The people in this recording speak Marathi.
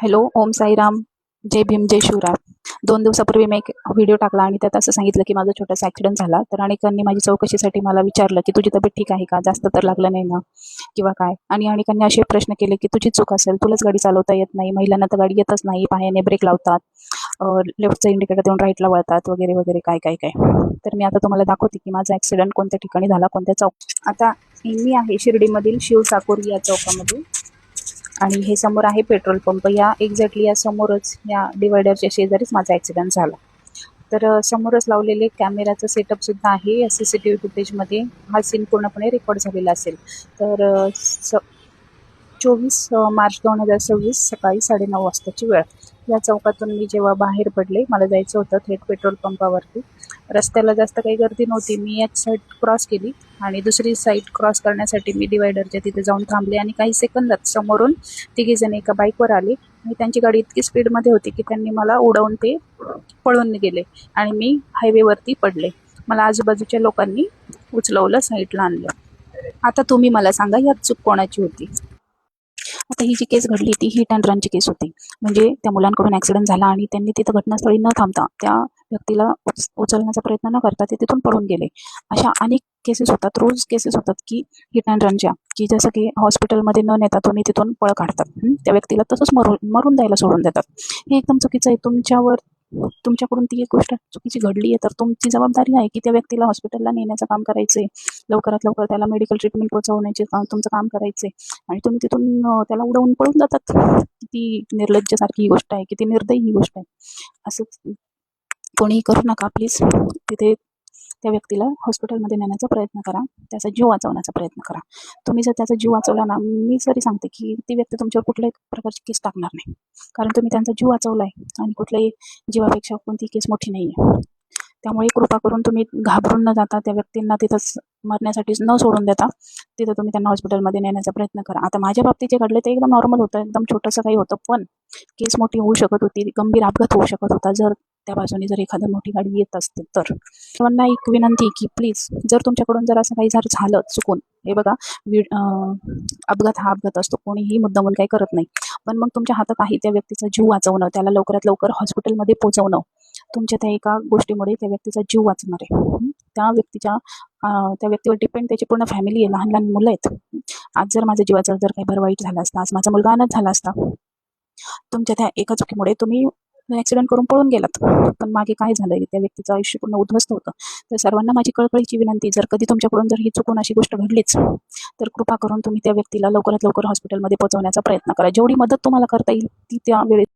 हॅलो, ओम साईराम. जय भीम, जय शिवराय. 2 दिवसापूर्वी मी एक व्हिडिओ टाकला आणि त्यात असं सांगितलं की माझा छोटासा ॲक्सिडेंट झाला. तर अनेकांनी माझी चौकशीसाठी मला विचारलं की तुझी तब्येत ठीक आहे का? जास्त तर लागलं नाही ना? किंवा काय? आणि अनेकांनी असे प्रश्न केले की तुझी चूक असेल, तुलाच गाडी चालवता येत नाही, महिलांना तर गाडी येतच नाही, पायाने ब्रेक लावतात, लेफ्टचं इंडिकेटर देऊन राईटला वळतात वगैरे वगैरे काय काय काय. तर मी आता तुम्हाला दाखवते की माझा ॲक्सिडेंट कोणत्या ठिकाणी झाला, कोणत्या चौक. आता मी आहे शिर्डीमधील शिवसाकोरी या चौकामध्ये आणि हे समोर आहे पेट्रोल पंप. या एक्झॅक्टली या समोरच या डिवायडरच्या शेजारीच माझा ॲक्सिडेंट झाला. तर समोरच लावलेले कॅमेराचं सेटअपसुद्धा आहे. या CCTV फुटेजमध्ये हा सीन पूर्णपणे रेकॉर्ड झालेला असेल. तर 24 मार्च 2026 सकाळी 9:30 वाजताची वेळ. या चौकातून मी जेव्हा बाहेर पडले, मला जायचं होतं थेट पेट्रोल पंपावरती. रस्त्याला जास्त काही गर्दी नव्हती. मी एक साईड क्रॉस केली आणि दुसरी साईड क्रॉस करण्यासाठी मी डिवायडरच्या तिथे जाऊन थांबले आणि काही सेकंदात समोरून तिघीजण एका बाईकवर आले आणि त्यांची गाडी इतकी स्पीडमध्ये होती की त्यांनी मला उडवून ते पळून गेले आणि मी हायवेवरती पडले. मला आजूबाजूच्या लोकांनी उचलवलं, साईडला आणलं. आता तुम्ही मला सांगा, यात चूक कोणाची होती? आता ही जी केस घडली ती हिट अँड रनची केस होती. म्हणजे त्या मुलांकडून ॲक्सिडेंट झाला आणि त्यांनी तिथं घटनास्थळी न थांबता त्या व्यक्तीला उचलण्याचा प्रयत्न न करता ते तिथून पळून गेले. अशा अनेक केसेस होतात, रोज केसेस होतात की हिट अँड रनच्या, की जसं की हॉस्पिटलमध्ये न नेता तुम्ही तिथून पळ काढतात. त्या व्यक्तीला तसंच मरून द्यायला सोडून देतात. हे एकदम चुकीचं आहे. तुमच्याकडून ती एक गोष्ट चुकीची घडली आहे, तर तुमची जबाबदारी आहे की त्या व्यक्तीला हॉस्पिटलला नेण्याचं काम करायचे, लवकरात लवकर त्याला मेडिकल ट्रीटमेंट पोहोचवण्याचे तुमचं काम करायचे आणि तुम्ही तिथून त्याला उडवून पळून जातात. किती निर्लज्जसारखी ही गोष्ट आहे, किती निर्दयी ही गोष्ट आहे. असं कोणीही करू नका प्लीज. तिथे त्या व्यक्तीला हॉस्पिटलमध्ये नेण्याचा प्रयत्न करा, त्याचा जीव वाचवण्याचा प्रयत्न करा. तुम्ही जर त्याचा जीव वाचवला ना, मी जरी सांगते की ती व्यक्ती तुमच्यावर कुठल्याही प्रकारची केस टाकणार नाही, कारण तुम्ही त्यांचा जीव वाचवला आहे आणि कुठल्याही जीवापेक्षा कोणती केस मोठी नाही आहे. त्यामुळे कृपा करून तुम्ही घाबरून न जाता त्या व्यक्तींना तिथंच मरण्यासाठी न सोडून देता तिथं तुम्ही त्यांना हॉस्पिटलमध्ये नेण्याचा प्रयत्न करा. आता माझ्या बाबतीत जे घडले ते एकदम नॉर्मल होतं, एकदम छोटंसं काही होतं, पण केस मोठी होऊ शकत होती, गंभीर अपघात होऊ शकत होता जर त्या बाजूने जर एखादी मोठी गाडी येत असते तर. सर्वांना एक विनंती की प्लीज, जर तुमच्याकडून जर असं काही जर झालं चुकून, हे बघा, अपघात हा अपघात असतो, कोणीही मुद्दामून काही करत नाही, पण मग तुमच्या हातात आहे त्या व्यक्तीचा जीव वाचवणं, त्याला लवकरात लवकर हॉस्पिटलमध्ये पोहोचवणं. तुमच्या त्या एका गोष्टीमुळे त्या व्यक्तीचा जीव वाचणार आहे. त्या व्यक्तीवर डिपेंड त्याची पूर्ण फॅमिली आहे, लहान लहान मुलं आहेत. आज जर माझ्या जीवाचा जर काही बरं वाईट झाला असता, आज माझा मुलगा अनाथ झाला असता. तुमच्या त्या एका चुकीमुळे तुम्ही ॲक्सिडेंट करून पळून गेलात, पण मागे काय झालं, त्या व्यक्तीचं आयुष्य पूर्ण उद्ध्वस्त होतं. तर सर्वांना माझी कळकळीची विनंती, जर कधी तुमच्याकडून जर ही चुकून अशी गोष्ट घडलीच, तर कृपा करून तुम्ही त्या व्यक्तीला लवकरात लवकर हॉस्पिटलमध्ये पोहोचवण्याचा प्रयत्न करा. जेवढी मदत तुम्हाला करता येईल ती त्या वेळेत